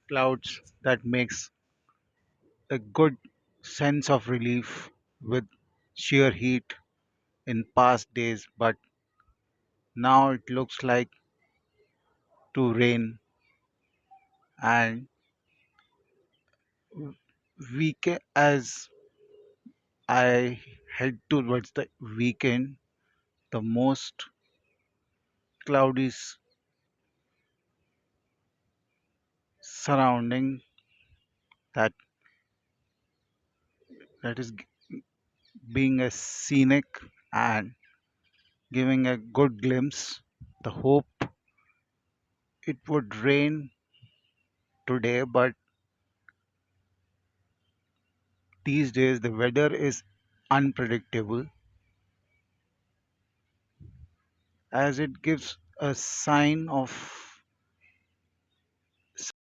clouds that makes a good sense of relief with sheer heat in past days, but now it looks like to rain. And as I head towards the weekend, the most cloudy surrounding that that is being a scenic and giving a good glimpse. The hope it would rain today, but these days the weather is unpredictable as it gives a sign of